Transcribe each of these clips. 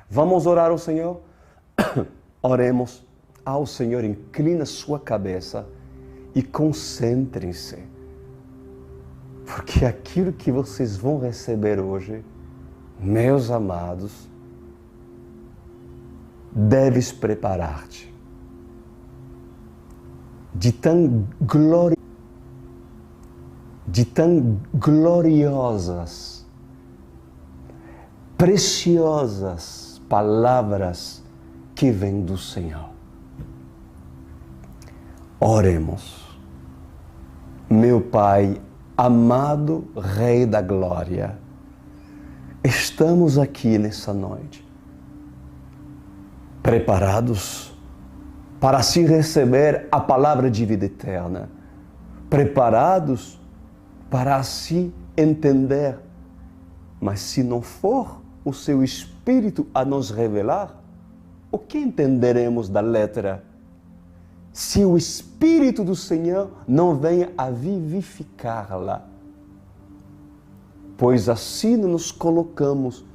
Vamos orar ao Senhor? Oremos ao Senhor, inclina sua cabeça e concentrem-se. Porque aquilo que vocês vão receber hoje, meus amados, deves preparar-te. De tão gloriosas, preciosas palavras que vêm do Senhor. Oremos. Meu Pai, amado Rei da Glória, estamos aqui nessa noite, preparados para se receber a palavra de vida eterna, preparados para se entender. Mas se não for o seu Espírito a nos revelar, o que entenderemos da letra? Se o Espírito do Senhor não venha a vivificá-la. Pois assim nos colocamos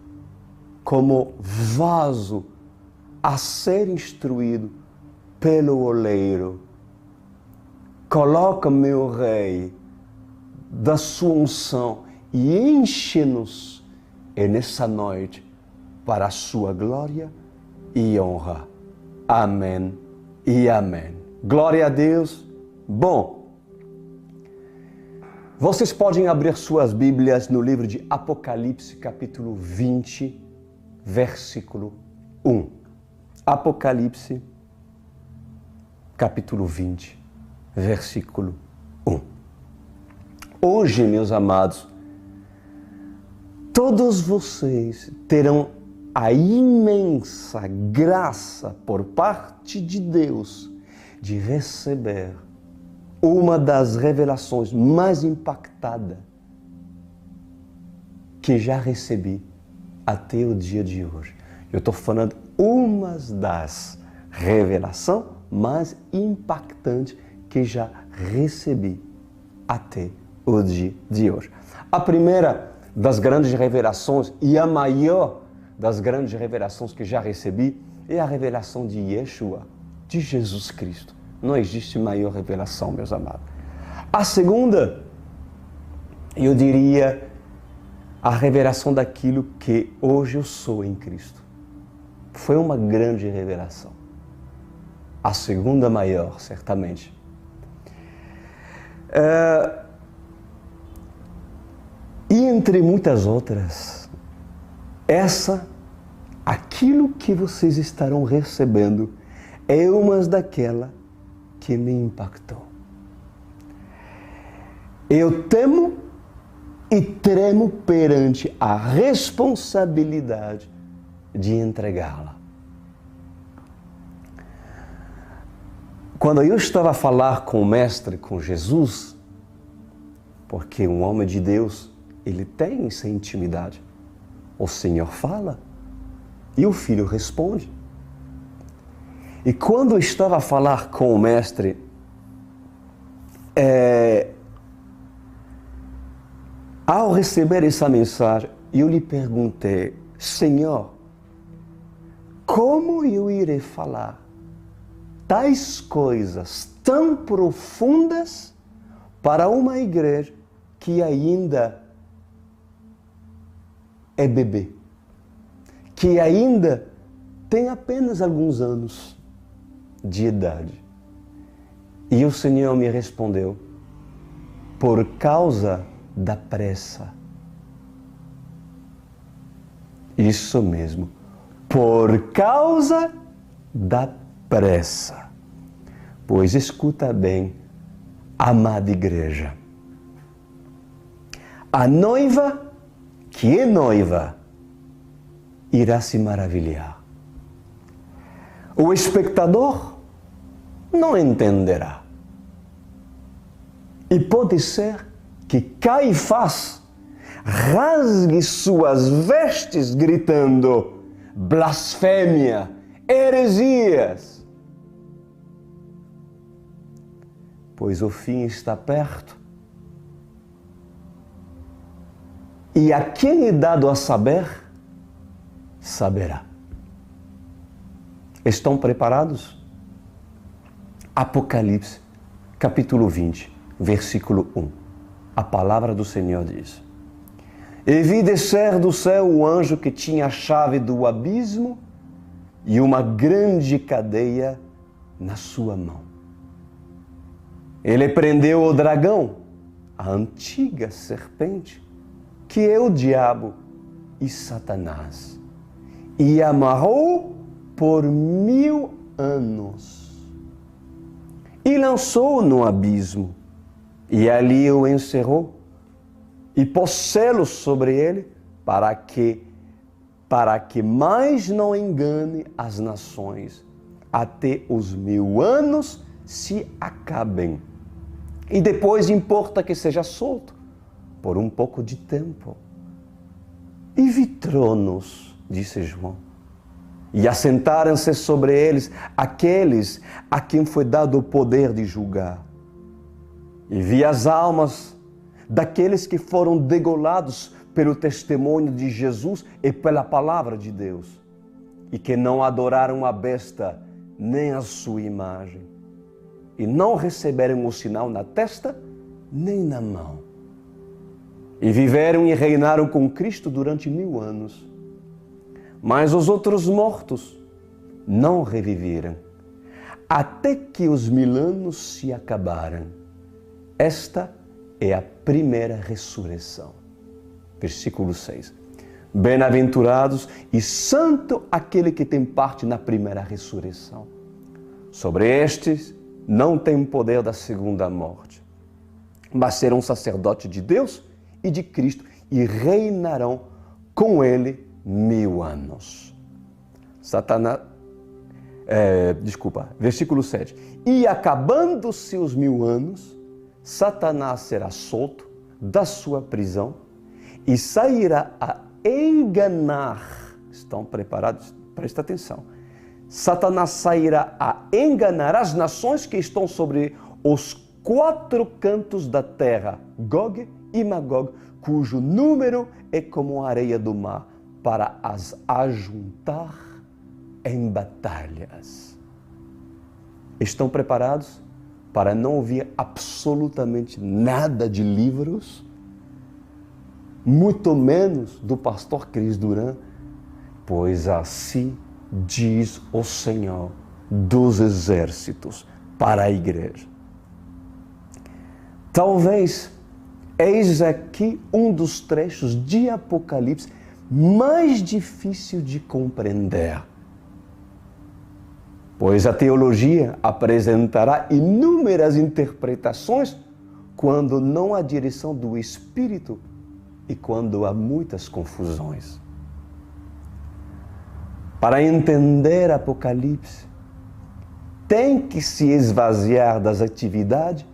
como vaso a ser instruído pelo oleiro. Coloca, meu Rei, da sua unção e enche-nos nessa noite para a sua glória e honra. Amém e amém. Glória a Deus. Bom, vocês podem abrir suas Bíblias no livro de Apocalipse, capítulo 20, versículo 1. Apocalipse, capítulo 20, versículo 1. Hoje, meus amados, todos vocês terão a imensa graça por parte de Deus de receber uma das revelações mais impactadas que já recebi até o dia de hoje. Eu estou falando uma das revelações mais impactantes que já recebi até o dia de hoje. A primeira das grandes revelações e a maior das grandes revelações que já recebi é a revelação de Yeshua, de Jesus Cristo. Não existe maior revelação, meus amados. A segunda, eu diria, a revelação daquilo que hoje eu sou em Cristo. Foi uma grande revelação. A segunda maior, certamente. E entre muitas outras, aquilo que vocês estarão recebendo é uma daquela que me impactou. Eu temo e tremo perante a responsabilidade de entregá-la. Quando eu estava a falar com o Mestre, com Jesus, porque um homem de Deus, ele tem essa intimidade. O Senhor fala e o Filho responde. E quando eu estava a falar com o Mestre, ao receber essa mensagem, eu lhe perguntei: Senhor, como eu irei falar tais coisas tão profundas para uma igreja que ainda é bebê, que ainda tem apenas alguns anos de idade? E o Senhor me respondeu: por causa da pressa. Isso mesmo, por causa da pressa. Pois escuta bem, amada igreja, a noiva, que é noiva, irá se maravilhar. O espectador não entenderá. E pode ser que Caifás rasgue suas vestes gritando: blasfêmia, heresias. Pois o fim está perto. E a quem é dado a saber, saberá. Estão preparados? Apocalipse, capítulo 20, versículo 1. A palavra do Senhor diz: E vi descer do céu o anjo que tinha a chave do abismo e uma grande cadeia na sua mão. Ele prendeu o dragão, a antiga serpente, que é o diabo e Satanás, e amarrou por 1000 anos. E lançou-o no abismo, e ali o encerrou, e pôs selos sobre ele, para que mais não engane as nações, até os 1000 anos se acabem. E depois importa que seja solto, por um pouco de tempo. E vi tronos, disse João, e assentaram-se sobre eles aqueles a quem foi dado o poder de julgar. E vi as almas daqueles que foram degolados pelo testemunho de Jesus e pela palavra de Deus, e que não adoraram a besta nem a sua imagem, e não receberam o sinal na testa nem na mão. E viveram e reinaram com Cristo durante 1000 anos. Mas os outros mortos não reviveram, até que os 1000 anos se acabaram. Esta é a primeira ressurreição. Versículo 6. Bem-aventurados e santo aquele que tem parte na primeira ressurreição. Sobre estes não tem poder da segunda morte, mas serão sacerdotes de Deus e de Cristo e reinarão com ele 1000 anos. Versículo 7. E acabando-se os 1000 anos, Satanás será solto da sua prisão e sairá a enganar. Estão preparados? Presta atenção. Satanás sairá a enganar as nações que estão sobre os 4 cantos da terra, Gog e Magog, cujo número é como a areia do mar, para as ajuntar em batalhas. Estão preparados para não ouvir absolutamente nada de livros, muito menos do pastor Cris Duran? Pois assim diz o Senhor dos exércitos para a igreja. Talvez eis aqui um dos trechos de Apocalipse mais difícil de compreender, pois a teologia apresentará inúmeras interpretações quando não há direção do Espírito e quando há muitas confusões. Para entender Apocalipse, tem que se esvaziar das atividades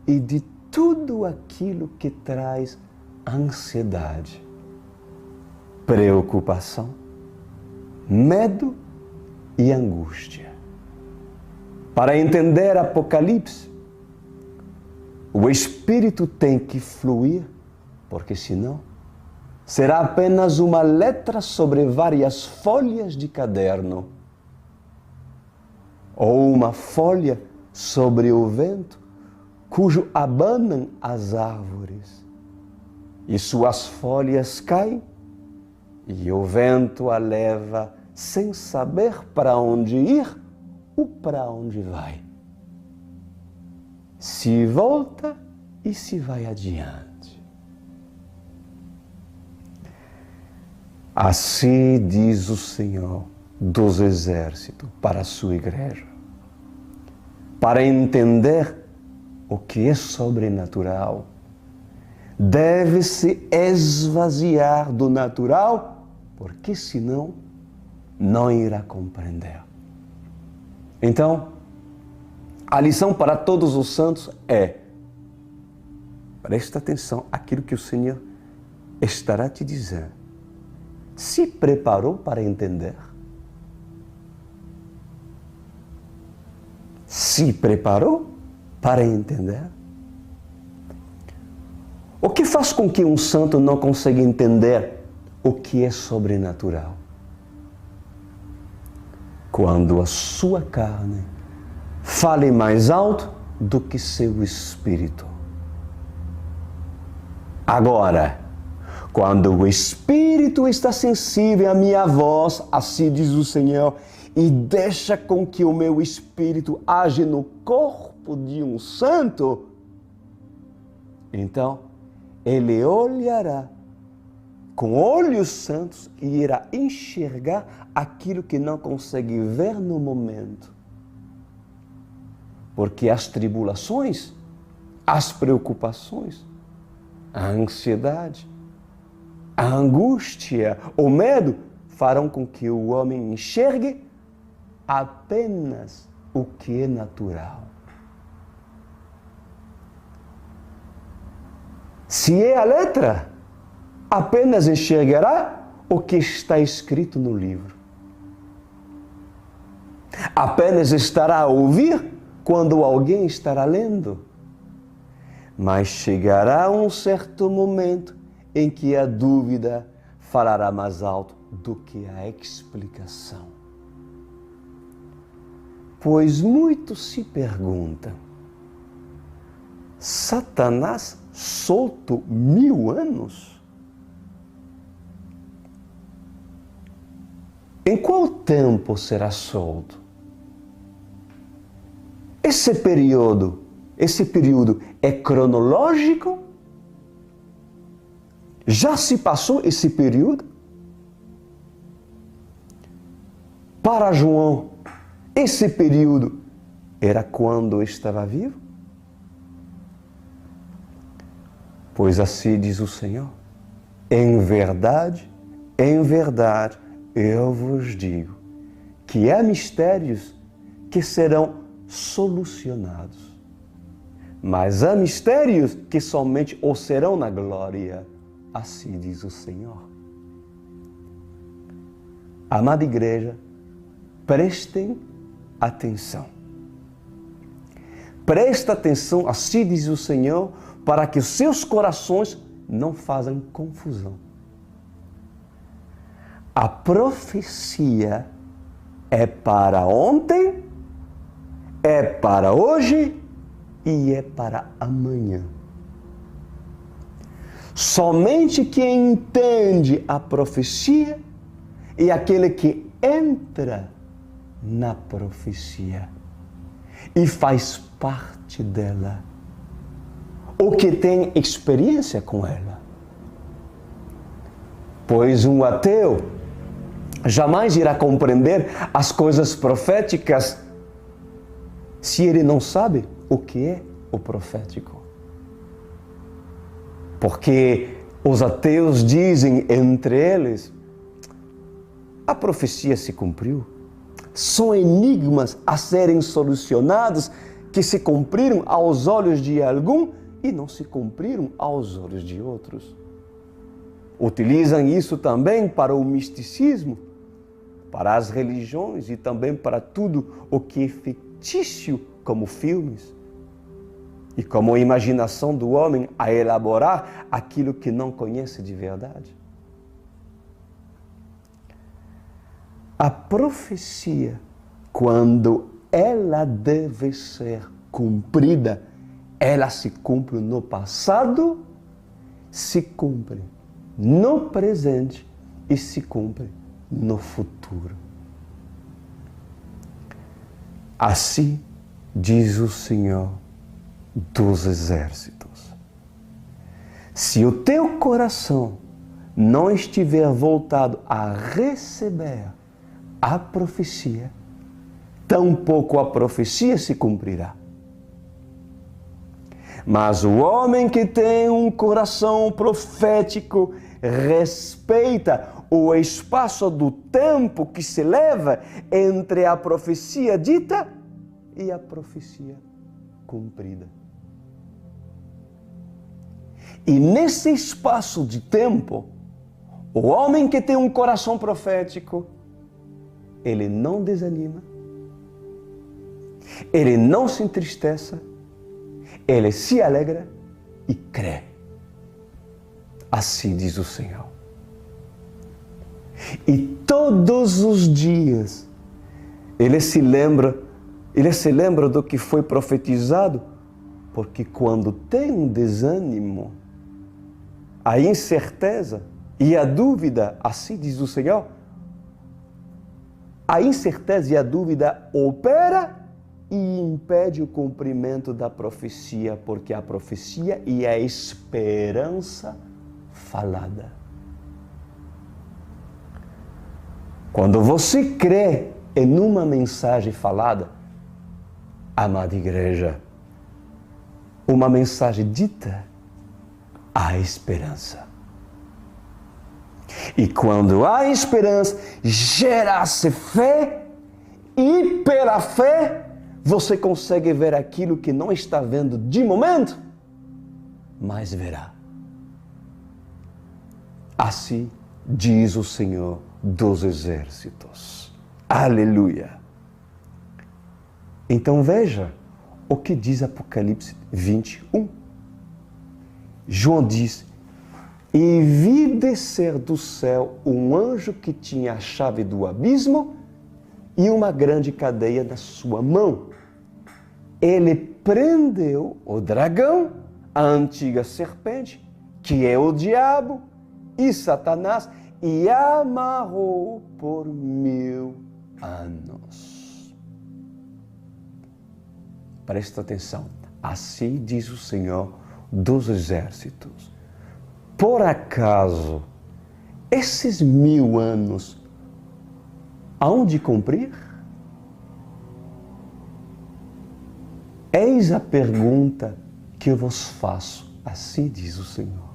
e de tudo aquilo que traz ansiedade, preocupação, medo e angústia. Para entender Apocalipse, o Espírito tem que fluir, porque senão será apenas uma letra sobre várias folhas de caderno, ou uma folha sobre o vento, cujo abanam as árvores, e suas folhas caem, e o vento a leva sem saber para onde ir ou para onde vai. Se volta e se vai adiante. Assim diz o Senhor dos exércitos para a sua igreja. Para entender o que é sobrenatural, deve-se esvaziar do natural, porque senão não irá compreender. Então, a lição para todos os santos é: presta atenção àquilo que o Senhor estará te dizendo. Se preparou para entender? Se preparou para entender? O que faz com que um santo não consiga entender o que é sobrenatural? quando a sua carne fale mais alto do que seu espírito. Agora, quando o espírito está sensível à minha voz, assim diz o Senhor, e deixa com que o meu espírito age no corpo de um santo, então ele olhará com olhos santos e irá enxergar aquilo que não consegue ver no momento. Porque as tribulações, as preocupações, a ansiedade, a angústia, o medo farão com que o homem enxergue apenas o que é natural. Se é a letra, apenas enxergará o que está escrito no livro. Apenas estará a ouvir quando alguém estará lendo. Mas chegará um certo momento em que a dúvida falará mais alto do que a explicação. Pois muitos se perguntam, Satanás solto 1000 anos? Em qual tempo será solto? Esse período é cronológico? Já se passou esse período? Para João, esse período era quando estava vivo? Pois assim diz o Senhor, em verdade, eu vos digo que há mistérios que serão solucionados, mas há mistérios que somente o serão na glória, assim diz o Senhor. Amada igreja, prestem atenção. Presta atenção, assim diz o Senhor, para que os seus corações não façam confusão. A profecia é para ontem, é para hoje e é para amanhã. Somente quem entende a profecia é aquele que entra na profecia e faz parte dela, ou que tem experiência com ela. Pois um ateu jamais irá compreender as coisas proféticas se ele não sabe o que é o profético. Porque os ateus dizem entre eles, a profecia se cumpriu. São enigmas a serem solucionados que se cumpriram aos olhos de algum e não se cumpriram aos olhos de outros. Utilizam isso também para o misticismo, para as religiões e também para tudo o que é fictício, como filmes, e como a imaginação do homem a elaborar aquilo que não conhece de verdade. A profecia, quando ela deve ser cumprida, ela se cumpre no passado, se cumpre no presente e se cumpre no futuro. Assim diz o Senhor dos Exércitos. Se o teu coração não estiver voltado a receber a profecia, tampouco a profecia se cumprirá. Mas o homem que tem um coração profético respeita o espaço do tempo que se leva entre a profecia dita e a profecia cumprida. E nesse espaço de tempo, o homem que tem um coração profético, ele não desanima, ele não se entristece, ele se alegra e crê. Assim diz o Senhor. E todos os dias ele se lembra do que foi profetizado, porque quando tem um desânimo, a incerteza e a dúvida, assim diz o Senhor, a incerteza e a dúvida opera e impede o cumprimento da profecia, porque a profecia é a esperança falada. Quando você crê em uma mensagem falada, amada igreja, uma mensagem dita, há esperança. E quando há esperança, gera-se fé, e pela fé, você consegue ver aquilo que não está vendo de momento, mas verá. Assim diz o Senhor dos Exércitos. Aleluia! Então veja o que diz Apocalipse 21. João diz: e vi descer do céu um anjo que tinha a chave do abismo e uma grande cadeia na sua mão. Ele prendeu o dragão, a antiga serpente, que é o diabo e Satanás, e amarrou por 1000 anos. Presta atenção. Assim diz o Senhor dos Exércitos. Por acaso, esses 1000 anos, aonde cumprir? Eis a pergunta que eu vos faço, assim diz o Senhor.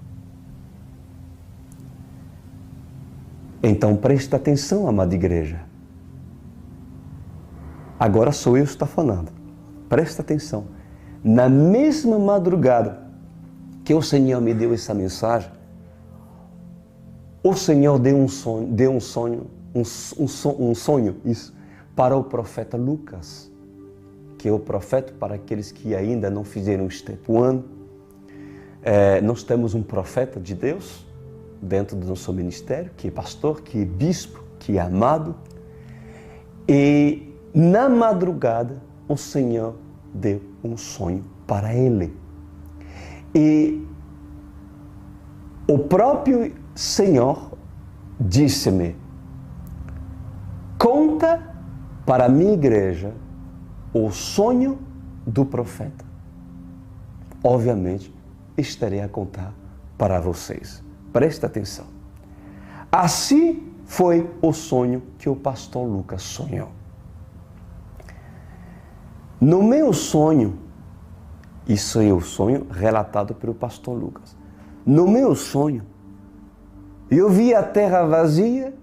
Então presta atenção, amada igreja. Agora sou eu que estou falando. Presta atenção. Na mesma madrugada que o Senhor me deu essa mensagem, o Senhor deu um sonho para o profeta Lucas, que é o profeta para aqueles que ainda não fizeram o Step One. Nós temos um profeta de Deus dentro do nosso ministério, que é pastor, que é bispo, que é amado. E na madrugada o Senhor deu um sonho para ele. E o próprio Senhor disse-me: conta para a minha igreja o sonho do profeta. Obviamente, estarei a contar para vocês. Presta atenção. Assim foi o sonho que o pastor Lucas sonhou. No meu sonho, isso é o sonho relatado pelo pastor Lucas. No meu sonho, eu vi a terra vazia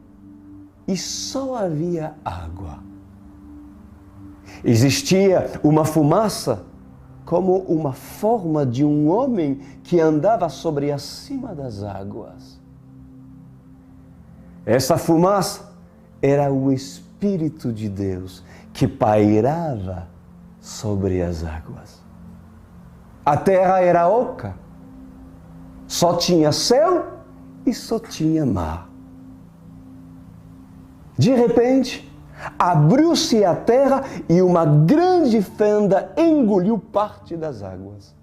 e só havia água. Existia uma fumaça como uma forma de um homem que andava sobre acima das águas. Essa fumaça era o Espírito de Deus que pairava sobre as águas. A terra era oca, só tinha céu e só tinha mar. De repente, abriu-se a terra e uma grande fenda engoliu parte das águas.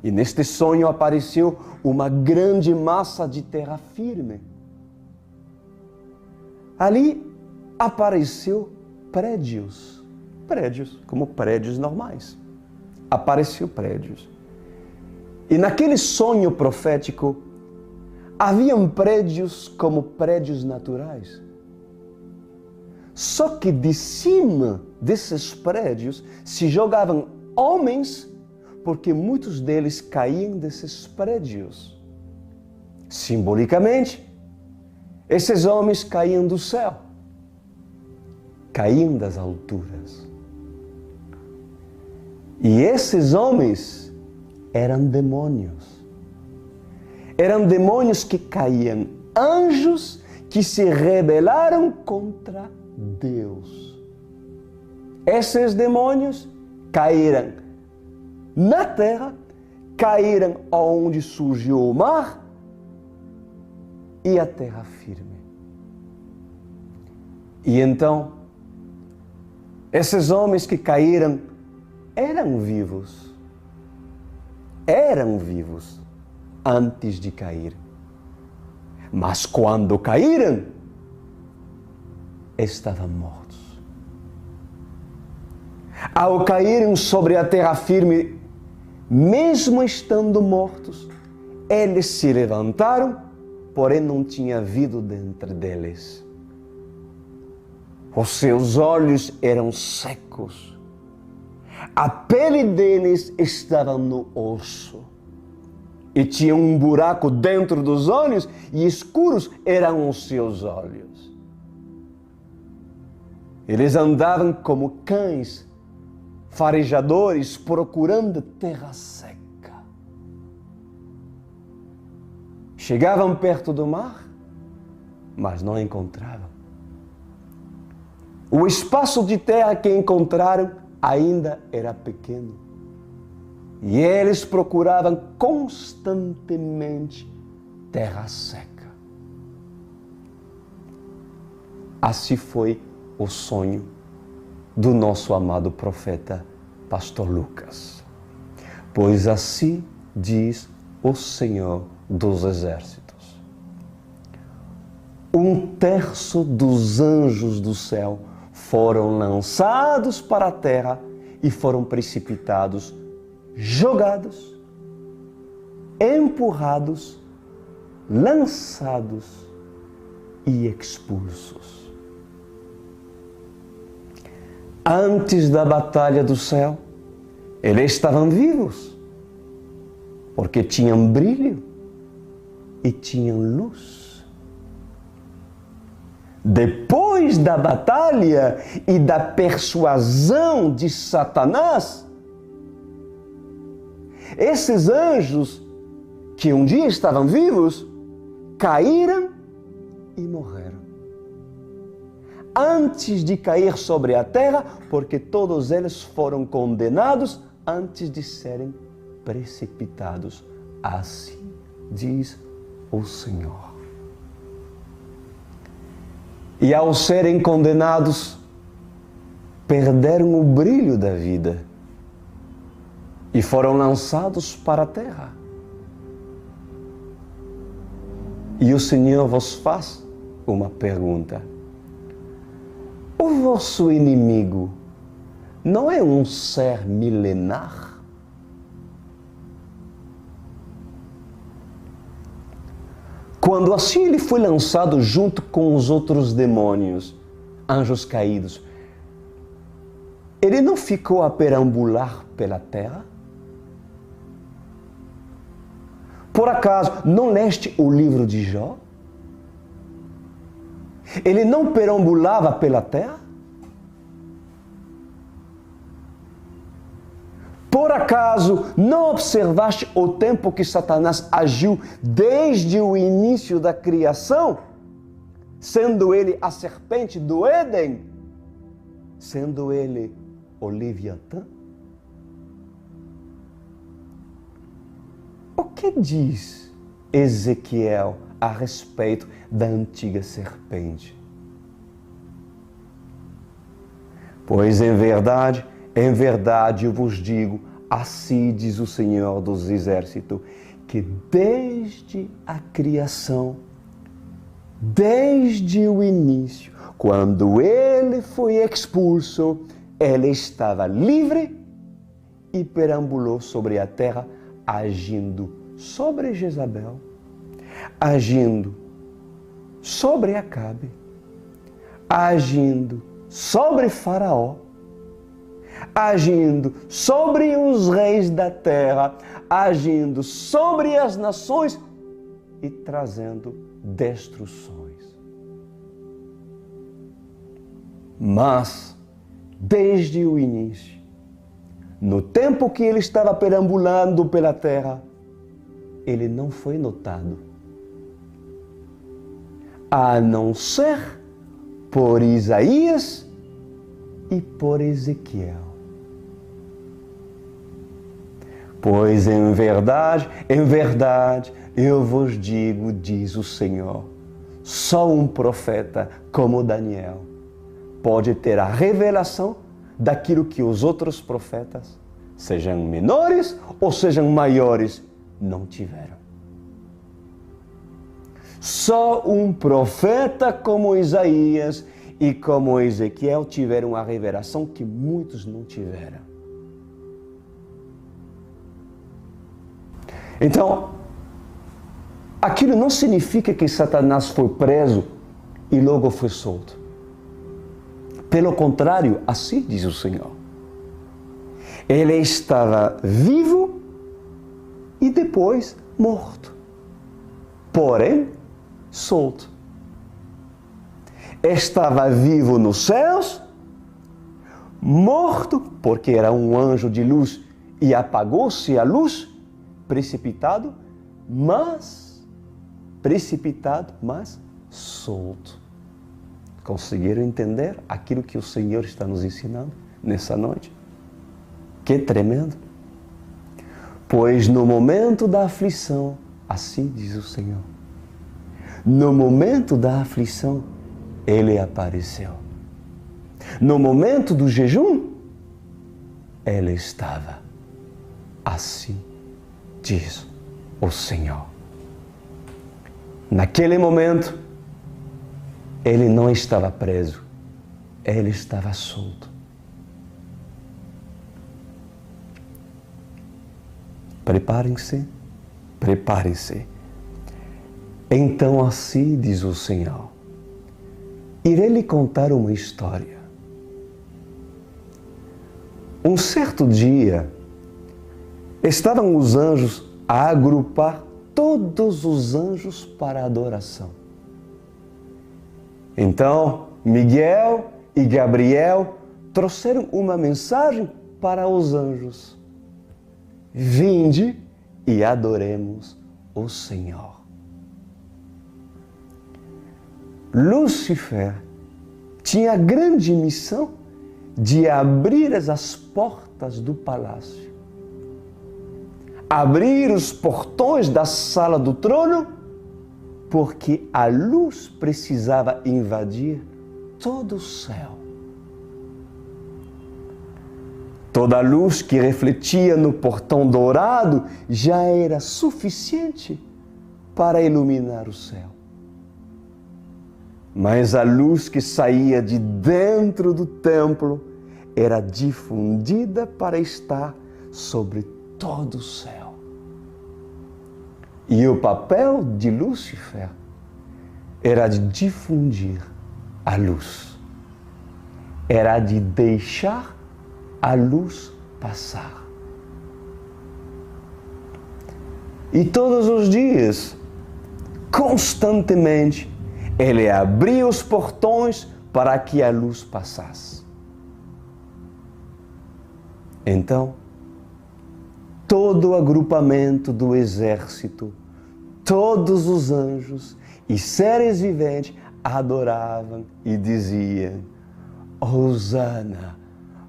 E neste sonho apareceu uma grande massa de terra firme. Ali apareceu prédios como prédios normais. Apareceu prédios. E naquele sonho profético, haviam prédios como prédios naturais. Só que de cima desses prédios se jogavam homens, porque muitos deles caíam desses prédios. Simbolicamente, esses homens caíam do céu, caíam das alturas. E esses homens eram demônios. Eram demônios que caíam, anjos que se rebelaram contra Deus. Esses demônios caíram na terra, caíram onde surgiu o mar e a terra firme. E então Esses homens que caíram eram vivos. Eram vivos antes de cair. Mas quando caíram, estavam mortos. Ao caírem sobre a terra firme, mesmo estando mortos, eles se levantaram, porém não tinha vida dentro deles. Os seus olhos eram secos. A pele deles estava no osso. E tinha um buraco dentro dos olhos e escuros eram os seus olhos. Eles andavam como cães farejadores procurando terra seca. Chegavam perto do mar, mas não encontravam. O espaço de terra que encontraram ainda era pequeno. E eles procuravam constantemente terra seca. Assim foi o sonho do nosso amado profeta, pastor Lucas. Pois assim diz o Senhor dos Exércitos: 1/3 dos anjos do céu foram lançados para a terra e foram precipitados, jogados, empurrados, lançados e expulsos. Antes da batalha do céu, eles estavam vivos, porque tinham brilho e tinham luz. Depois da batalha e da persuasão de Satanás, esses anjos que um dia estavam vivos, caíram e morreram. Antes de cair sobre a terra, porque todos eles foram condenados antes de serem precipitados. Assim diz o Senhor. E ao serem condenados, perderam o brilho da vida e foram lançados para a terra. E o Senhor vos faz uma pergunta: o vosso inimigo não é um ser milenar? Quando assim ele foi lançado junto com os outros demônios, anjos caídos, ele não ficou a perambular pela terra? Por acaso, não leste o livro de Jó? Ele não perambulava pela terra? Por acaso, não observaste o tempo que Satanás agiu desde o início da criação? Sendo ele a serpente do Éden? Sendo ele o Leviatã? O que diz Ezequiel a respeito da antiga serpente? Pois em verdade eu vos digo, assim diz o Senhor dos Exércitos, que desde a criação, desde o início, quando ele foi expulso, ele estava livre e perambulou sobre a terra, agindo sobre Jezabel, agindo sobre Acabe, agindo sobre Faraó, agindo sobre os reis da terra, agindo sobre as nações e trazendo destruções. Mas, desde o início, no tempo que ele estava perambulando pela terra, ele não foi notado, a não ser por Isaías e por Ezequiel. Pois em verdade, eu vos digo, diz o Senhor, só um profeta como Daniel pode ter a revelação daquilo que os outros profetas, sejam menores ou sejam maiores, não tiveram. Só um profeta como Isaías e como Ezequiel tiveram a revelação que muitos não tiveram. Então, aquilo não significa que Satanás foi preso e logo foi solto. Pelo contrário, assim diz o Senhor. Ele estava vivo e depois morto. Porém, solto. Estava vivo nos céus, morto, porque era um anjo de luz e apagou-se a luz, precipitado, mas solto. Conseguiram entender aquilo que o Senhor está nos ensinando nessa noite? Que tremendo! Pois no momento da aflição, assim diz o Senhor, no momento da aflição, Ele apareceu. No momento do jejum, Ele estava. Assim diz o Senhor. Naquele momento, Ele não estava preso, Ele estava solto. Preparem-se, preparem-se. Então assim diz o Senhor, irei lhe contar uma história. Um certo dia, estavam os anjos a agrupar todos os anjos para a adoração. Então, Miguel e Gabriel trouxeram uma mensagem para os anjos. Vinde e adoremos o Senhor. Lúcifer tinha a grande missão de abrir as portas do palácio, abrir os portões da sala do trono, porque a luz precisava invadir todo o céu. Toda a luz que refletia no portão dourado já era suficiente para iluminar o céu. Mas a luz que saía de dentro do templo era difundida para estar sobre todo o céu. E o papel de Lúcifer era de difundir a luz. Era de deixar a luz passar. E todos os dias, constantemente, ele abria os portões para que a luz passasse. Então, todo o agrupamento do exército, todos os anjos e seres viventes adoravam e diziam: Hosana,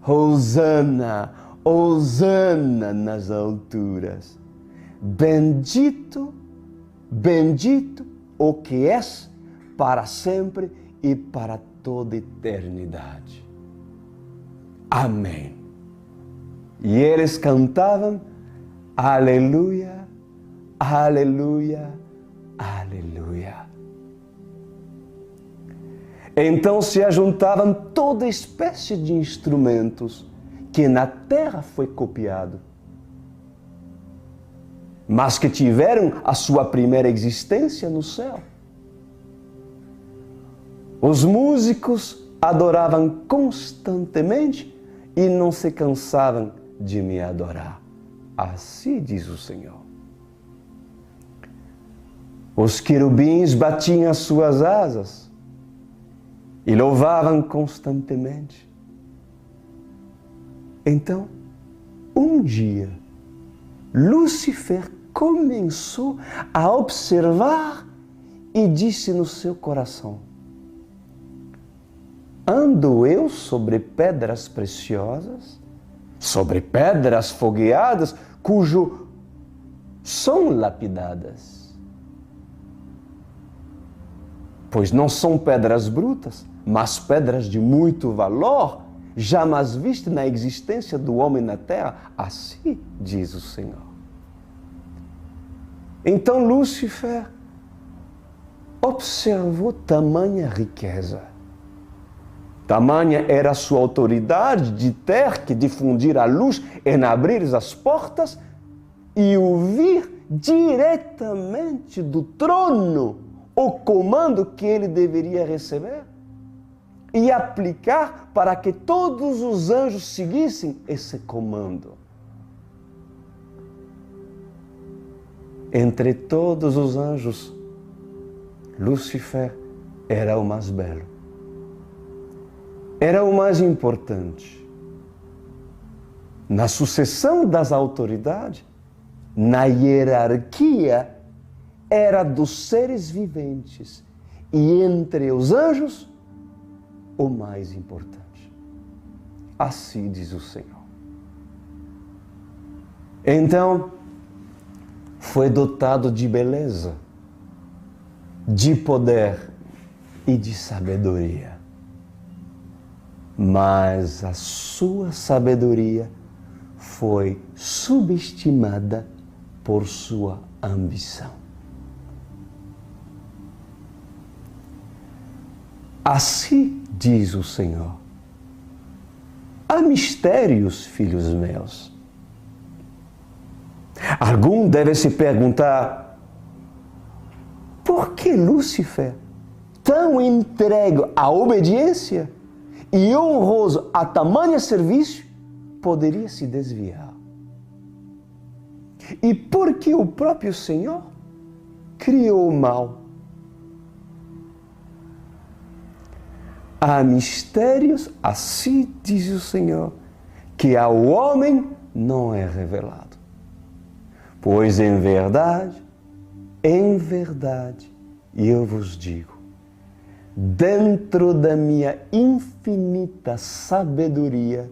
Hosana, Hosana nas alturas. Bendito, bendito o que és para sempre e para toda eternidade. Amém. E eles cantavam: Aleluia, Aleluia, Aleluia. Então se ajuntavam toda espécie de instrumentos que na terra foi copiado, mas que tiveram a sua primeira existência no céu. Os músicos adoravam constantemente e não se cansavam de me adorar. Assim diz o Senhor. Os querubins batiam as suas asas e louvavam constantemente. Então, um dia, Lúcifer começou a observar e disse no seu coração: ando eu sobre pedras preciosas, sobre pedras fogueadas, cujo são lapidadas. Pois não são pedras brutas, mas pedras de muito valor, jamais vista na existência do homem na terra. Assim diz o Senhor. Então Lúcifer observou tamanha riqueza. Tamanha era a sua autoridade de ter que difundir a luz em abrir as portas e ouvir diretamente do trono o comando que ele deveria receber e aplicar para que todos os anjos seguissem esse comando. Entre todos os anjos, Lúcifer era o mais belo. Era o mais importante. Na sucessão das autoridades, na hierarquia, era dos seres viventes. E entre os anjos, o mais importante. Assim diz o Senhor. Então, foi dotado de beleza, de poder e de sabedoria. Mas a sua sabedoria foi subestimada por sua ambição. Assim diz o Senhor: há mistérios, filhos meus. Algum deve se perguntar: por que Lúcifer, tão entregue à obediência e honroso a tamanho serviço, poderia se desviar? E por que o próprio Senhor criou o mal? Há mistérios, assim diz o Senhor, que ao homem não é revelado. Pois em verdade, eu vos digo, dentro da minha infinita sabedoria,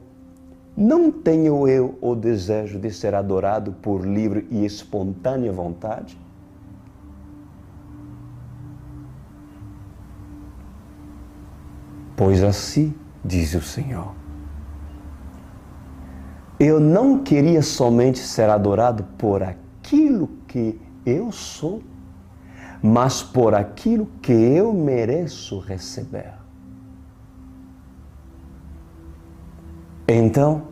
não tenho eu o desejo de ser adorado por livre e espontânea vontade? Pois assim diz o Senhor: eu não queria somente ser adorado por aquilo que eu sou, mas por aquilo que eu mereço receber. Então,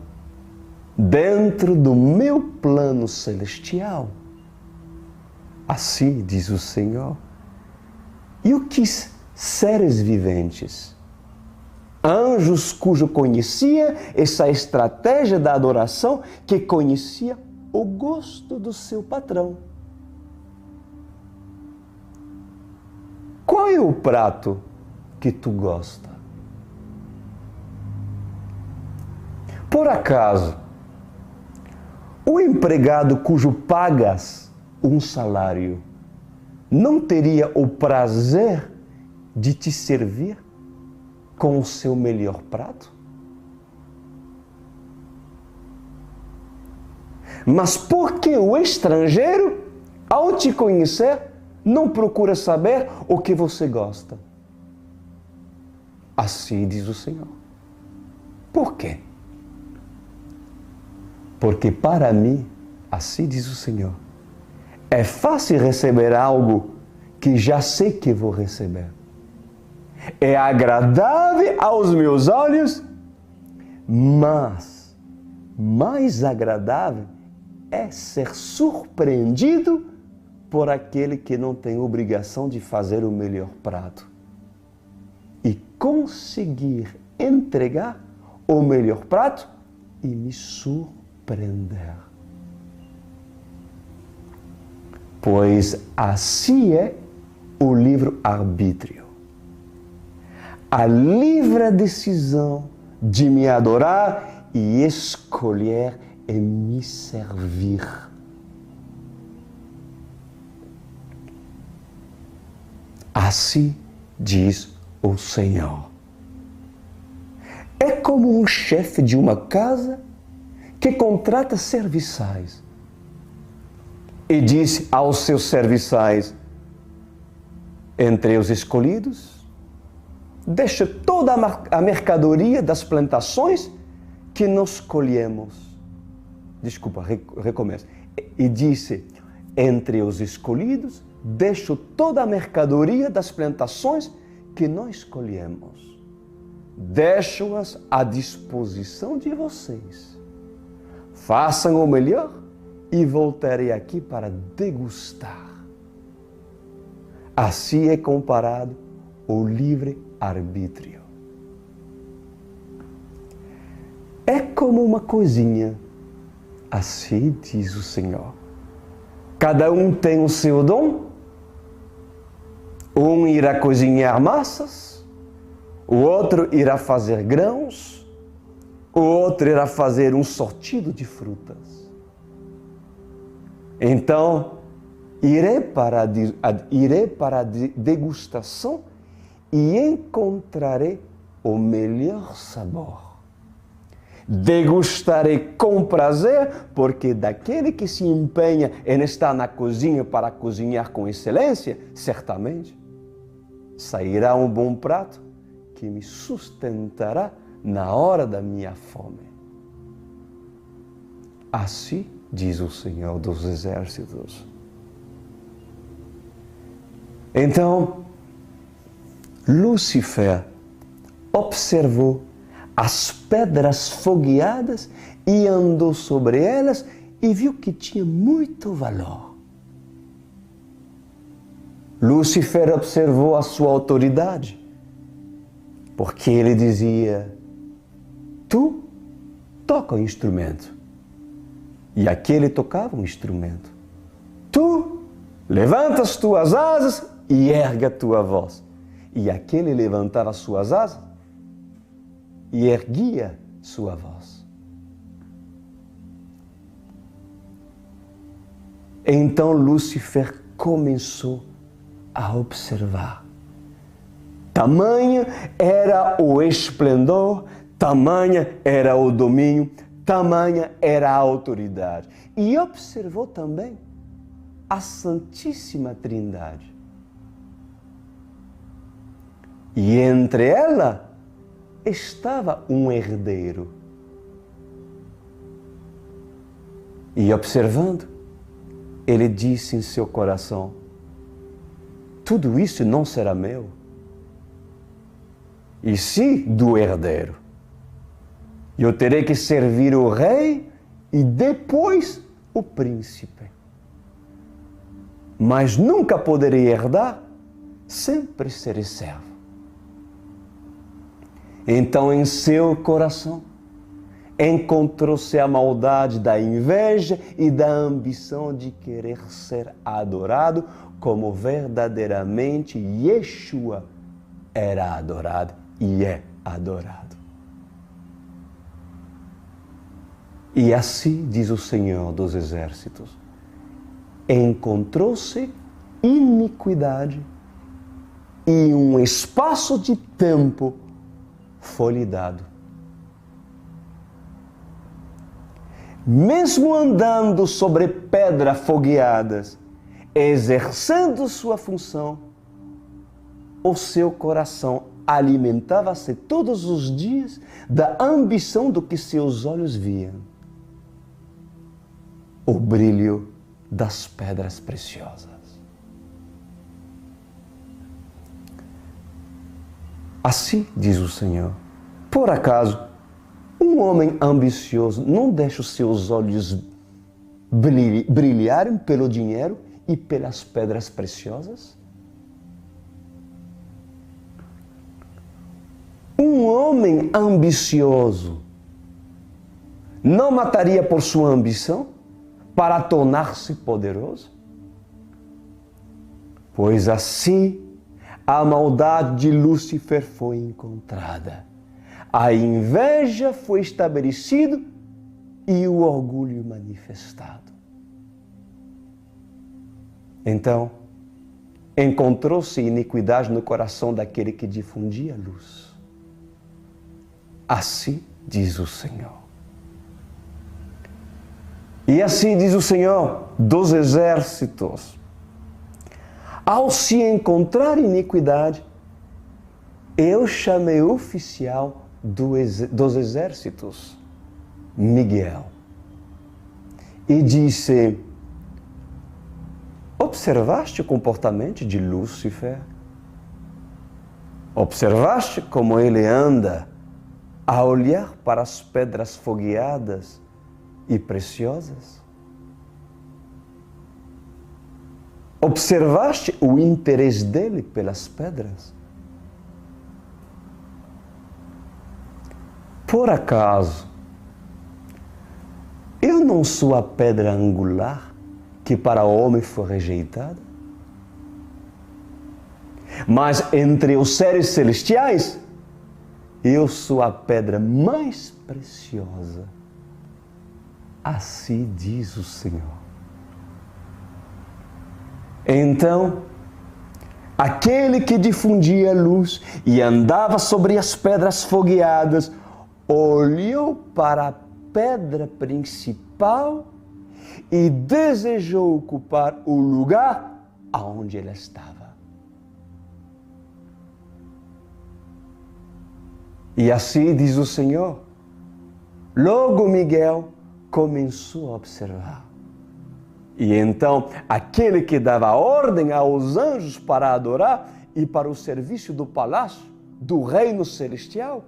dentro do meu plano celestial, assim diz o Senhor, e o que seres viventes, anjos cujo conhecia essa estratégia da adoração, que conhecia o gosto do seu patrão. Qual é o prato que tu gosta? Por acaso, o empregado cujo pagas um salário não teria o prazer de te servir com o seu melhor prato? Mas por que o estrangeiro, ao te conhecer, não procura saber o que você gosta? Assim diz o Senhor. Por quê? Porque para mim, assim diz o Senhor, é fácil receber algo que já sei que vou receber. É agradável aos meus olhos, mas mais agradável é ser surpreendido por aquele que não tem obrigação de fazer o melhor prato e conseguir entregar o melhor prato e me surpreender. Pois assim é o livre-arbítrio. A livre decisão de me adorar e escolher e me servir. Assim diz o Senhor. É como um chefe de uma casa que contrata serviçais e diz aos seus serviçais: entre os escolhidos deixa toda a mercadoria das plantações que nós colhemos. Desculpa, recomeço. E disse, entre os escolhidos, deixo toda a mercadoria das plantações que nós colhemos. Deixo-as à disposição de vocês. Façam o melhor e voltarei aqui para degustar. Assim é comparado o livre-arbítrio. É como uma cozinha, assim diz o Senhor. Cada um tem o seu dom. Um irá cozinhar massas, o outro irá fazer grãos, o outro irá fazer um sortido de frutas. Então, irei para a degustação e encontrarei o melhor sabor. Degustarei com prazer, porque daquele que se empenha em estar na cozinha para cozinhar com excelência, certamente sairá um bom prato que me sustentará na hora da minha fome. Assim diz o Senhor dos Exércitos. Então, Lúcifer observou as pedras fogueadas e andou sobre elas e viu que tinha muito valor. Lúcifer observou a sua autoridade, porque ele dizia, tu toca o instrumento. E aquele tocava um instrumento. Tu levanta as tuas asas e ergue a tua voz. E aquele levantava as suas asas e erguia sua voz. Então Lúcifer começou a observar. Tamanho era o esplendor, tamanha era o domínio, tamanha era a autoridade. E observou também a Santíssima Trindade. E entre ela estava um herdeiro. E observando, ele disse em seu coração, tudo isso não será meu, e sim do herdeiro. Eu terei que servir o rei e depois o príncipe. Mas nunca poderei herdar, sempre serei servo. Então em seu coração encontrou-se a maldade da inveja e da ambição de querer ser adorado como verdadeiramente Yeshua era adorado e é adorado. E assim diz o Senhor dos Exércitos, encontrou-se iniquidade e um espaço de tempo foi-lhe dado. Mesmo andando sobre pedras fogueadas, exercendo sua função, o seu coração alimentava-se todos os dias da ambição do que seus olhos viam. O brilho das pedras preciosas. Assim diz o Senhor, por acaso, um homem ambicioso não deixa os seus olhos brilharem pelo dinheiro e pelas pedras preciosas? Um homem ambicioso não mataria por sua ambição para tornar-se poderoso? Pois assim a maldade de Lúcifer foi encontrada. A inveja foi estabelecida e o orgulho manifestado. Então, encontrou-se iniquidade no coração daquele que difundia a luz. Assim diz o Senhor. E assim diz o Senhor dos Exércitos. Ao se encontrar iniquidade, eu chamei o oficial dos exércitos, Miguel, e disse: observaste o comportamento de Lúcifer? Observaste como ele anda a olhar para as pedras fogueadas e preciosas? Observaste o interesse dele pelas pedras? Por acaso, eu não sou a pedra angular que para o homem foi rejeitada? Mas entre os seres celestiais, eu sou a pedra mais preciosa. Assim diz o Senhor. Então, aquele que difundia a luz e andava sobre as pedras fogueadas, olhou para a pedra principal e desejou ocupar o lugar aonde ela estava. E assim diz o Senhor. Logo Miguel começou a observar. E então, aquele que dava ordem aos anjos para adorar e para o serviço do palácio, do reino celestial,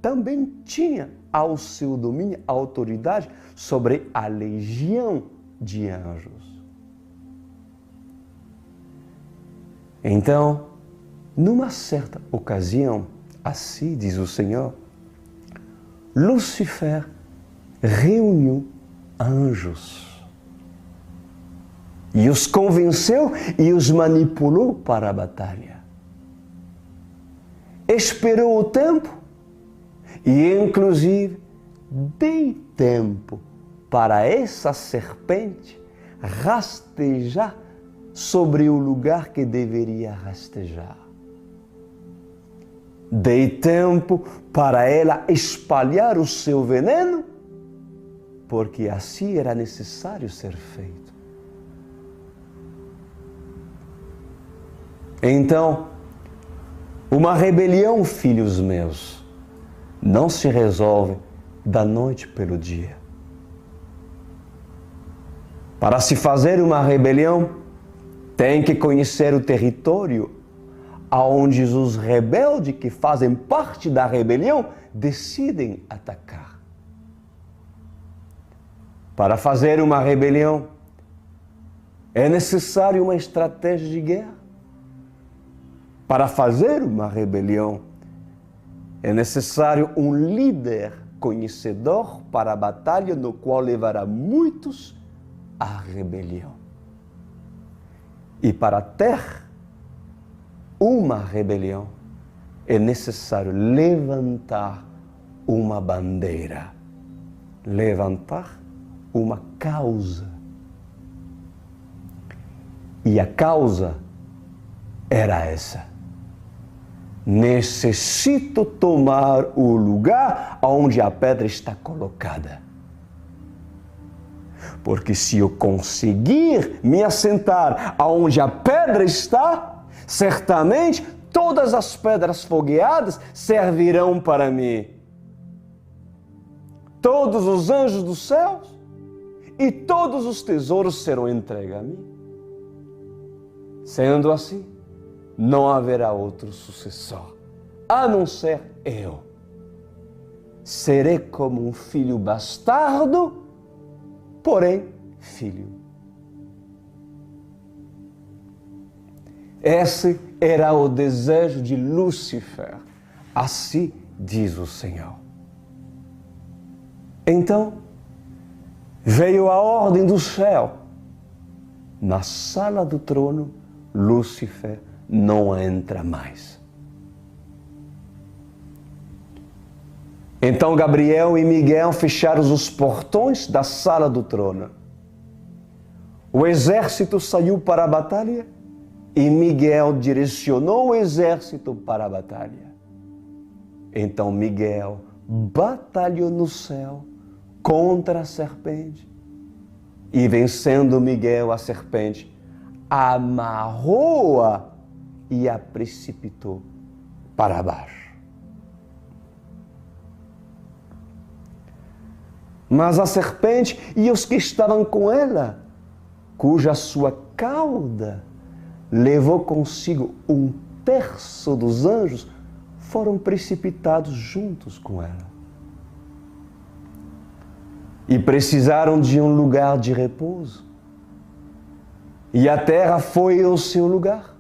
também tinha ao seu domínio a autoridade sobre a legião de anjos. Então, numa certa ocasião, assim diz o Senhor, Lúcifer reuniu anjos e os convenceu e os manipulou para a batalha. Esperou o tempo e, inclusive, dei tempo para essa serpente rastejar sobre o lugar que deveria rastejar. Dei tempo para ela espalhar o seu veneno, porque assim era necessário ser feito. Então, uma rebelião, filhos meus, não se resolve da noite pelo dia. Para se fazer uma rebelião, tem que conhecer o território aonde os rebeldes que fazem parte da rebelião decidem atacar. Para fazer uma rebelião, é necessário uma estratégia de guerra. Para fazer uma rebelião, é necessário um líder conhecedor para a batalha, no qual levará muitos à rebelião. E para ter uma rebelião, é necessário levantar uma bandeira, levantar uma causa. E a causa era essa: necessito tomar o lugar onde a pedra está colocada. Porque se eu conseguir me assentar onde a pedra está, certamente todas as pedras fogueadas servirão para mim. Todos os anjos dos céus e todos os tesouros serão entregues a mim. Sendo assim, não haverá outro sucessor, a não ser eu. Serei como um filho bastardo, porém filho. Esse era o desejo de Lúcifer, assim diz o Senhor. Então, veio a ordem do céu. Na sala do trono, Lúcifer não entra mais. Então Gabriel e Miguel fecharam os portões da sala do trono. O exército saiu para a batalha e Miguel direcionou o exército para a batalha. Então Miguel batalhou no céu contra a serpente e, vencendo Miguel a serpente, amarrou-a e a precipitou para baixo. Mas a serpente e os que estavam com ela, cuja sua cauda levou consigo 1/3 dos anjos, foram precipitados juntos com ela. E precisaram de um lugar de repouso. E a terra foi o seu lugar.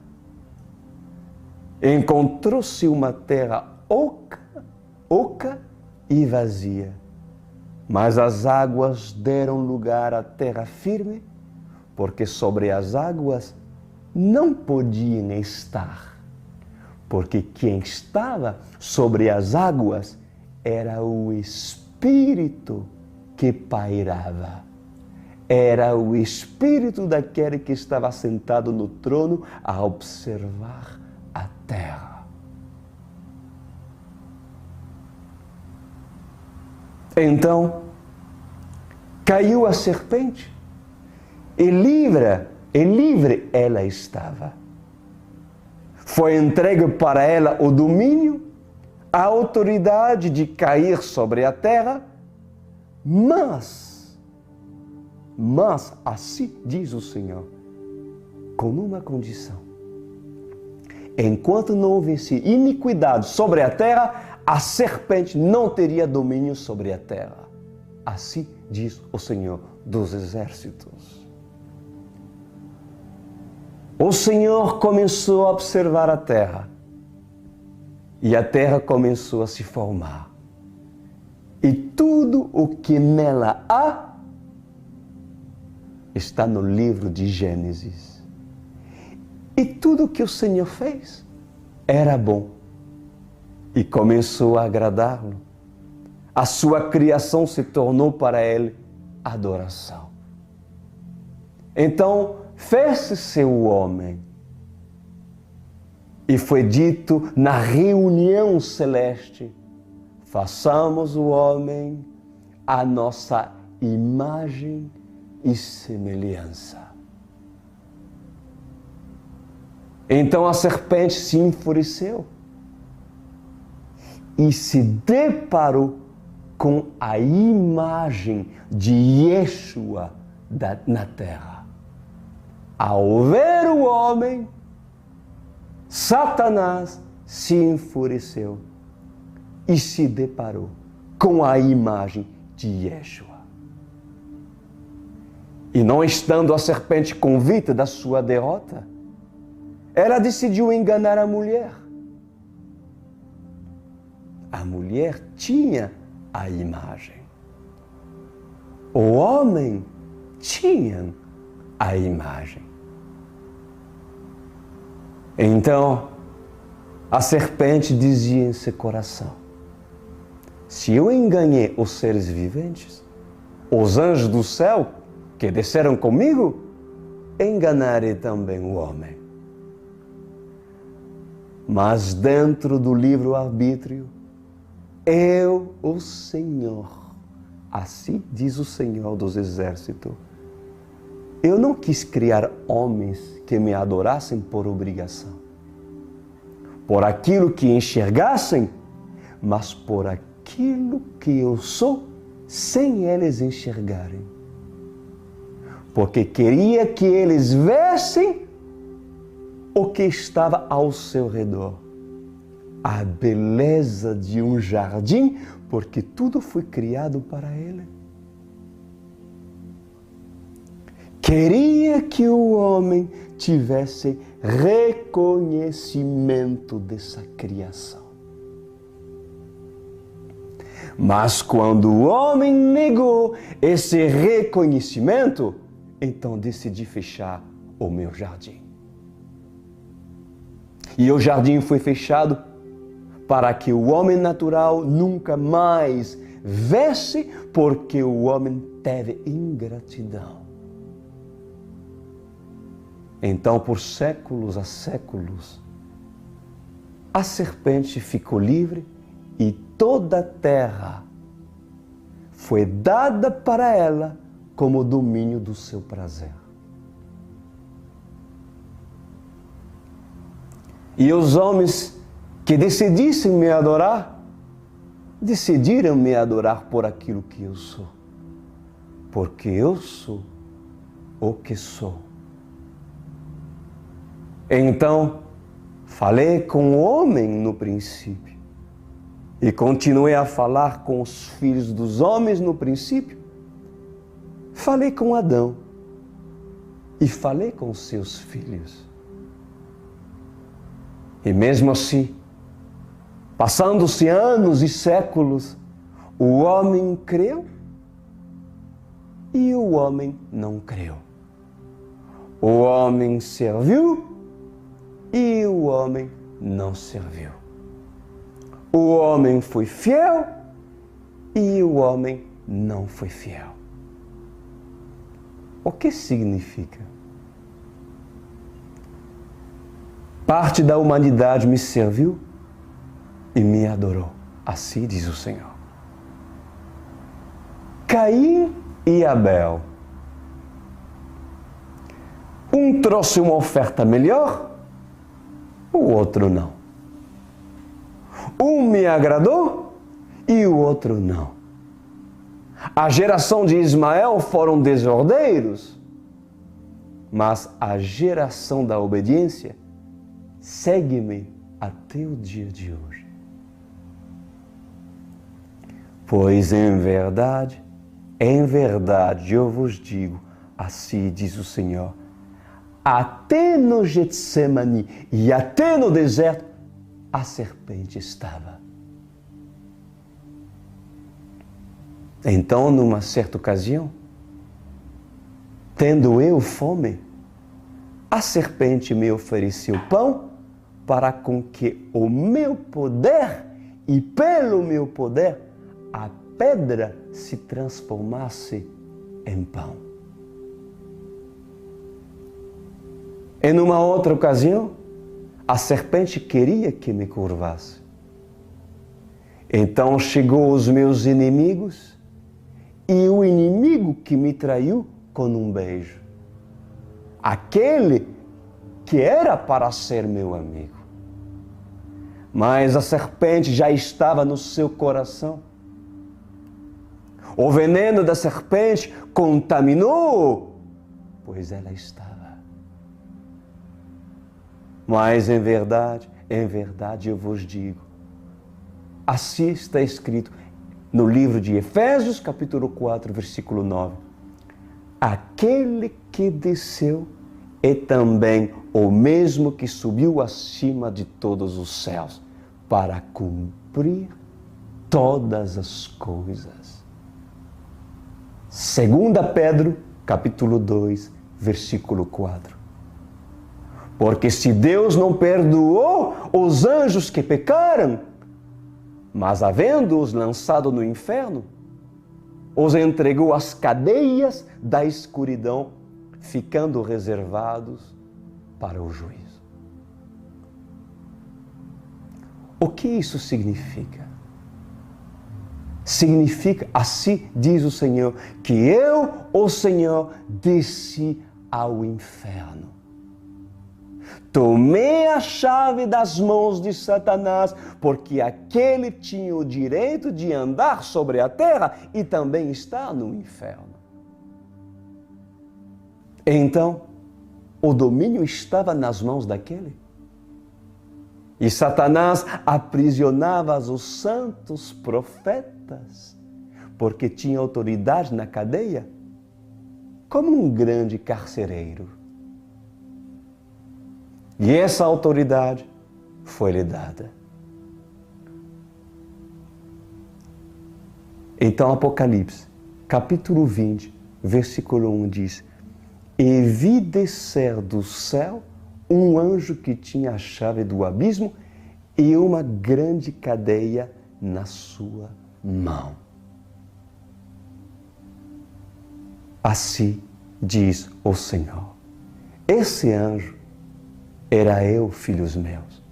Encontrou-se uma terra oca e vazia. Mas as águas deram lugar à terra firme, porque sobre as águas não podiam estar. Porque quem estava sobre as águas era o Espírito que pairava. Era o Espírito daquele que estava sentado no trono a observar a terra. Então, caiu a serpente e livre ela estava. Foi entregue para ela o domínio, a autoridade de cair sobre a terra, mas assim diz o Senhor, com uma condição. Enquanto não houvesse iniquidade sobre a terra, a serpente não teria domínio sobre a terra. Assim diz o Senhor dos Exércitos. O Senhor começou a observar a terra e a terra começou a se formar. E tudo o que nela há está no livro de Gênesis. E tudo o que o Senhor fez era bom e começou a agradá-lo. A sua criação se tornou para ele adoração. Então, fez-se o homem. E foi dito na reunião celeste: façamos o homem à nossa imagem e semelhança. Então a serpente se enfureceu e se deparou com a imagem de Yeshua na terra. Ao ver o homem, Satanás se enfureceu e se deparou com a imagem de Yeshua. E não estando a serpente convicta da sua derrota, ela decidiu enganar a mulher. A mulher tinha a imagem. O homem tinha a imagem. Então, a serpente dizia em seu coração: se eu enganei os seres viventes, os anjos do céu que desceram comigo, enganarei também o homem. Mas dentro do livre-arbítrio, eu, o Senhor, assim diz o Senhor dos Exércitos, eu não quis criar homens que me adorassem por obrigação, por aquilo que enxergassem, mas por aquilo que eu sou, sem eles enxergarem. Porque queria que eles vissem o que estava ao seu redor. A beleza de um jardim, porque tudo foi criado para ele. Queria que o homem tivesse reconhecimento dessa criação. Mas quando o homem negou esse reconhecimento, então decidi fechar o meu jardim. E o jardim foi fechado para que o homem natural nunca mais visse, porque o homem teve ingratidão. Então, por séculos a séculos, a serpente ficou livre e toda a terra foi dada para ela como domínio do seu prazer. E os homens que decidissem me adorar, decidiram me adorar por aquilo que eu sou. Porque eu sou o que sou. Então, falei com o homem no princípio e continuei a falar com os filhos dos homens no princípio. Falei com Adão e falei com seus filhos. E mesmo assim, passando-se anos e séculos, o homem creu e o homem não creu. O homem serviu e o homem não serviu. O homem foi fiel e o homem não foi fiel. O que significa? Parte da humanidade me serviu e me adorou. Assim diz o Senhor. Caim e Abel. Um trouxe uma oferta melhor, o outro não. Um me agradou e o outro não. A geração de Ismael foram desordeiros, mas a geração da obediência segue-me até o dia de hoje. Pois em verdade eu vos digo, assim diz o Senhor, até no Getsemane e até no deserto, a serpente estava. Então, numa certa ocasião, tendo eu fome, a serpente me ofereceu pão para com que o meu poder e pelo meu poder a pedra se transformasse em pão. E numa outra ocasião, a serpente queria que me curvasse. Então chegou os meus inimigos e o inimigo que me traiu com um beijo. Aquele que era para ser meu amigo. Mas a serpente já estava no seu coração. O veneno da serpente contaminou, pois ela estava. Mas em verdade eu vos digo, assim está escrito no livro de Efésios, capítulo 4, versículo 9. Aquele que desceu é também o mesmo que subiu acima de todos os céus, para cumprir todas as coisas. 2 Pedro, capítulo 2, versículo 4. Porque se Deus não perdoou os anjos que pecaram, mas havendo-os lançado no inferno, os entregou às cadeias da escuridão, ficando reservados para o juízo. O que isso significa? Significa, assim diz o Senhor, que eu, o Senhor, desci ao inferno. Tomei a chave das mãos de Satanás, porque aquele tinha o direito de andar sobre a terra e também está no inferno. Então, o domínio estava nas mãos daquele. E Satanás aprisionava os santos profetas, porque tinha autoridade na cadeia, como um grande carcereiro. E essa autoridade foi-lhe dada. Então, Apocalipse, capítulo 20, versículo 1 diz: E vi descer do céu um anjo que tinha a chave do abismo e uma grande cadeia na sua mão. Assim diz o Senhor. Esse anjo era eu, filhos meus.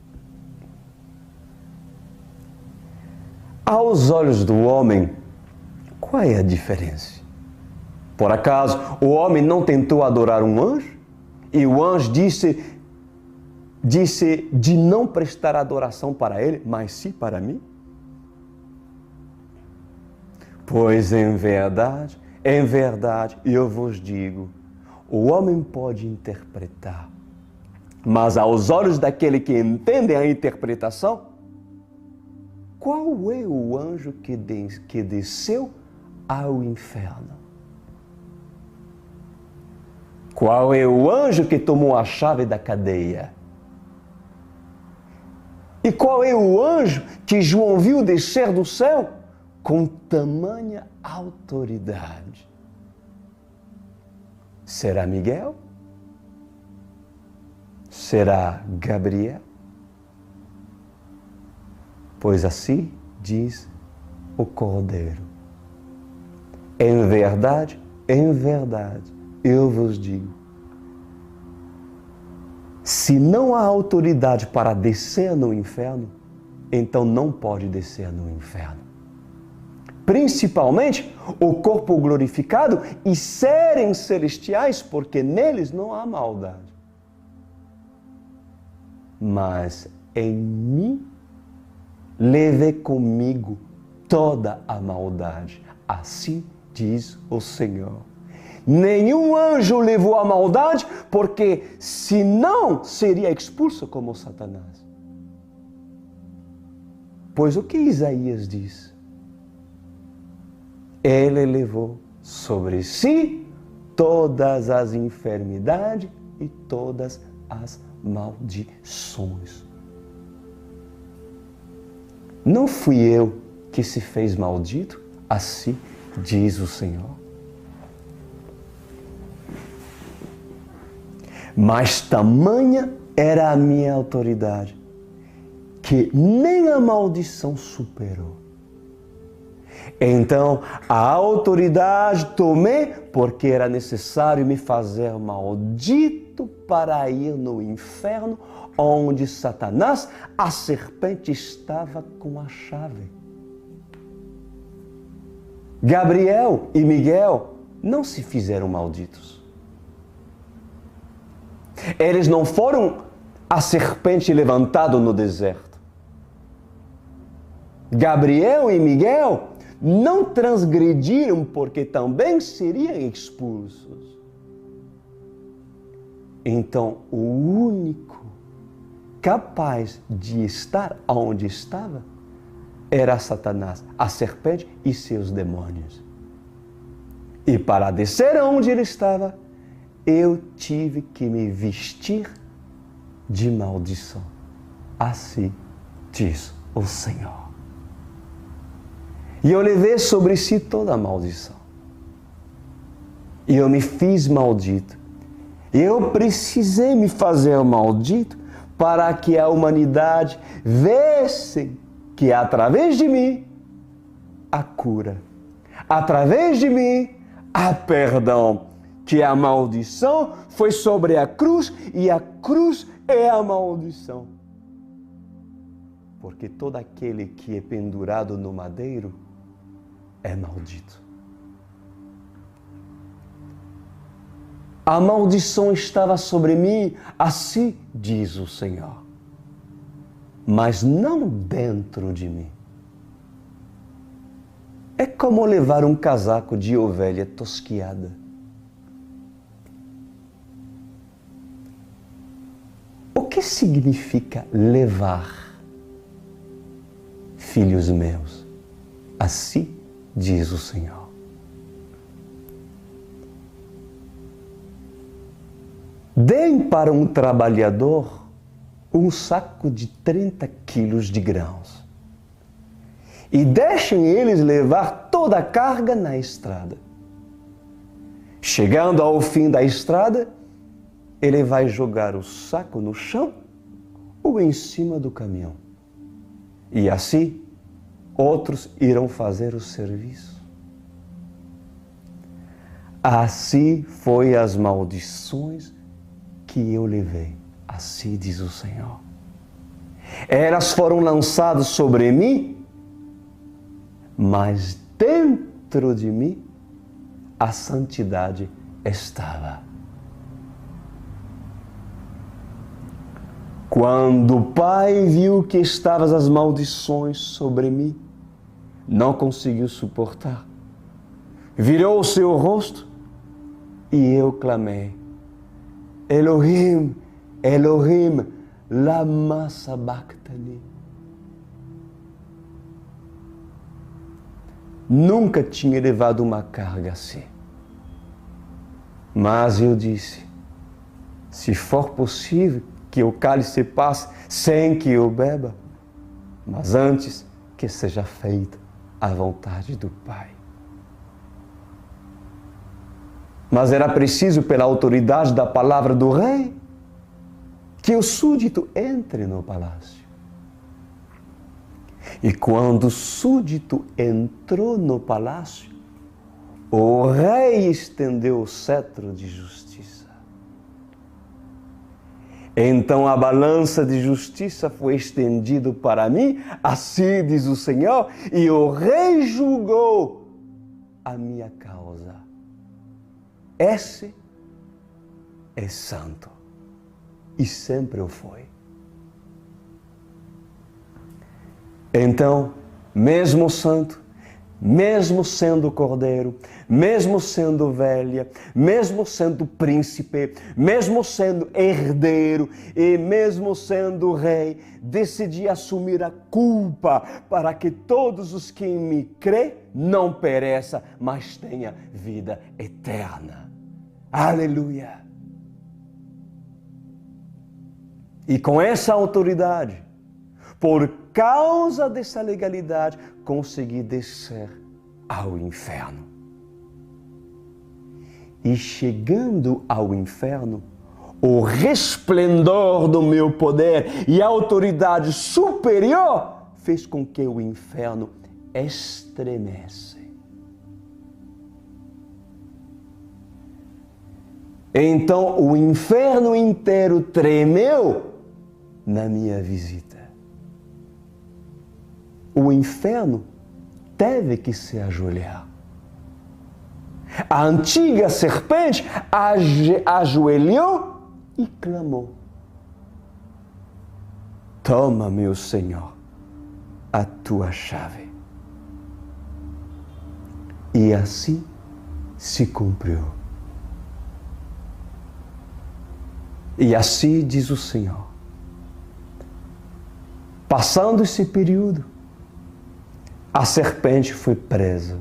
Aos olhos do homem, qual é a diferença? Por acaso, o homem não tentou adorar um anjo? E o anjo disse: disse de não prestar adoração para ele, mas sim para mim? Pois em verdade, eu vos digo, o homem pode interpretar, mas aos olhos daquele que entende a interpretação, qual é o anjo que desceu ao inferno? Qual é o anjo que tomou a chave da cadeia? E qual é o anjo que João viu descer do céu com tamanha autoridade? Será Miguel? Será Gabriel? Pois assim diz o Cordeiro. Em verdade, eu vos digo, se não há autoridade para descer no inferno, então não pode descer no inferno. Principalmente o corpo glorificado e seres celestiais, porque neles não há maldade. Mas em mim levei comigo toda a maldade. Assim diz o Senhor. Nenhum anjo levou a maldade, porque senão seria expulso como Satanás. Pois o que Isaías diz? Ele levou sobre si todas as enfermidades e todas as maldições. Não fui eu que se fez maldito, assim diz o Senhor. Mas tamanha era a minha autoridade, que nem a maldição superou. Então, a autoridade tomei porque era necessário me fazer maldito para ir no inferno, onde Satanás, a serpente, estava com a chave. Gabriel e Miguel não se fizeram malditos. Eles não foram a serpente levantada no deserto. Gabriel e Miguel não transgrediram porque também seriam expulsos. Então, o único capaz de estar onde estava era Satanás, a serpente e seus demônios. E para descer onde ele estava, eu tive que me vestir de maldição. Assim diz o Senhor. E eu levei sobre si toda a maldição. E eu me fiz maldito. Eu precisei me fazer maldito para que a humanidade visse que através de mim há cura. Através de mim há perdão. Que a maldição foi sobre a cruz e a cruz é a maldição. Porque todo aquele que é pendurado no madeiro é maldito. A maldição estava sobre mim, assim diz o Senhor, mas não dentro de mim. É como levar um casaco de ovelha tosquiada. O que significa levar? Filhos meus, assim diz o Senhor. Deem para um trabalhador um saco de 30 quilos de grãos e deixem eles levar toda a carga na estrada. Chegando ao fim da estrada, ele vai jogar o saco no chão ou em cima do caminhão. E assim, outros irão fazer o serviço. Assim foi as maldições que eu levei. Assim diz o Senhor. Elas foram lançadas sobre mim, mas dentro de mim a santidade estava. Quando o pai viu que estavam as maldições sobre mim, não conseguiu suportar. Virou o seu rosto e eu clamei: Elohim, Elohim, lama sabachthani. Nunca tinha levado uma carga assim. Mas eu disse: se for possível que o cálice passe sem que eu beba, mas antes que seja feita a vontade do Pai. Mas era preciso, pela autoridade da palavra do rei, que o súdito entre no palácio. E quando o súdito entrou no palácio, o rei estendeu o cetro de justiça. Então a balança de justiça foi estendida para mim, assim diz o Senhor, e o rei julgou a minha causa. Esse é santo, e sempre o foi. Então, mesmo santo, mesmo sendo cordeiro, mesmo sendo ovelha, mesmo sendo príncipe, mesmo sendo herdeiro e mesmo sendo rei, decidi assumir a culpa para que todos os que me crê não pereça, mas tenha vida eterna. Aleluia! E com essa autoridade, por causa dessa legalidade, consegui descer ao inferno. E chegando ao inferno, o resplendor do meu poder e a autoridade superior fez com que o inferno estremesse. Então o inferno inteiro tremeu na minha visita. O inferno teve que se ajoelhar. A antiga serpente ajoelhou e clamou: toma, meu Senhor, a tua chave. E assim se cumpriu. E assim diz o Senhor: passando esse período, a serpente foi presa.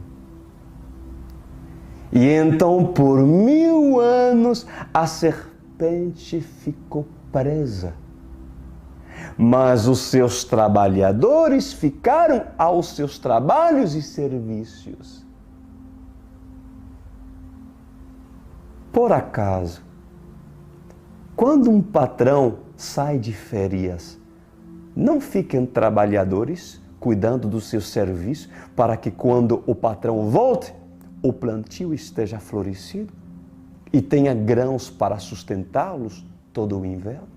E então, por 1000 anos, a serpente ficou presa. Mas os seus trabalhadores ficaram aos seus trabalhos e serviços. Por acaso, quando um patrão sai de férias, não ficam trabalhadores cuidando do seu serviço para que quando o patrão volte, o plantio esteja florescido e tenha grãos para sustentá-los todo o inverno?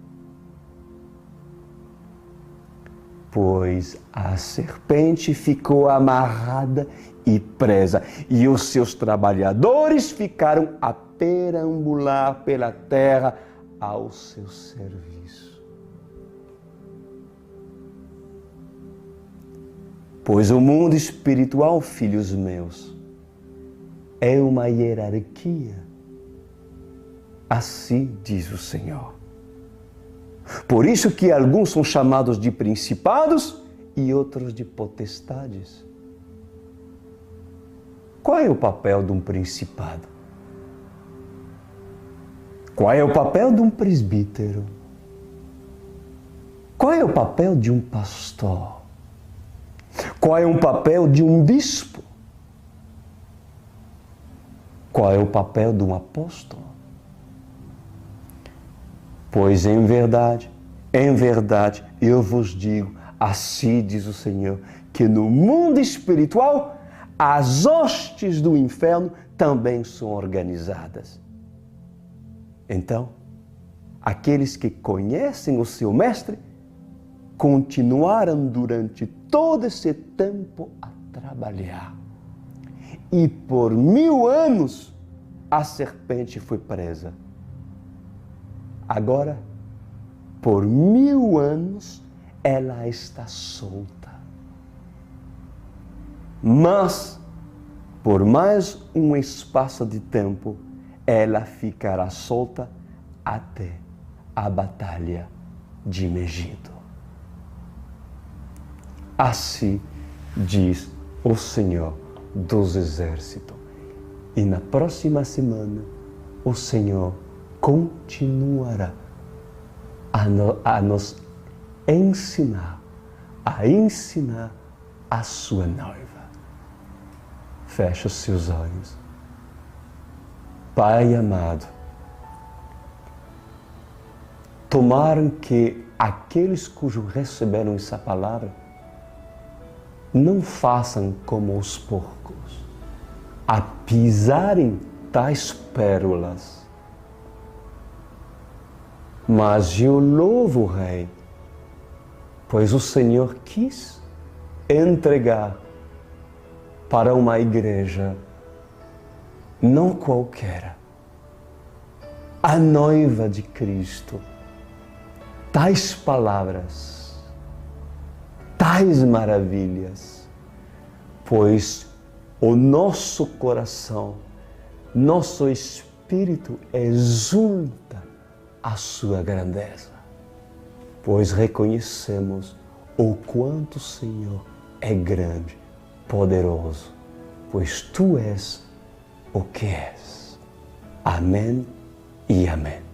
Pois a serpente ficou amarrada e presa, e os seus trabalhadores ficaram a perambular pela terra ao seu serviço. Pois o mundo espiritual, filhos meus, é uma hierarquia. Assim diz o Senhor. Por isso que alguns são chamados de principados e outros de potestades. Qual é o papel de um principado? Qual é o papel de um presbítero? Qual é o papel de um pastor? Qual é o papel de um bispo? Qual é o papel de um apóstolo? Pois em verdade, eu vos digo, assim diz o Senhor, que no mundo espiritual, as hostes do inferno também são organizadas. Então, aqueles que conhecem o seu mestre, continuaram durante todo esse tempo a trabalhar. E por 1000 anos, a serpente foi presa. Agora, por 1000 anos ela está solta. Mas, por mais um espaço de tempo, ela ficará solta até a batalha de Megido. Assim diz o Senhor dos Exércitos. E na próxima semana, o Senhor continuará a nos ensinar a sua noiva. Feche os seus olhos. Pai amado, tomaram que aqueles cujos receberam essa palavra não façam como os porcos, a pisarem tais pérolas. Mas eu louvo o Rei, pois o Senhor quis entregar para uma igreja não qualquer, a noiva de Cristo, tais palavras, tais maravilhas, pois o nosso coração, nosso espírito exulta a sua grandeza, pois reconhecemos o quanto o Senhor é grande, poderoso, pois Tu és o que és. Amém e amém.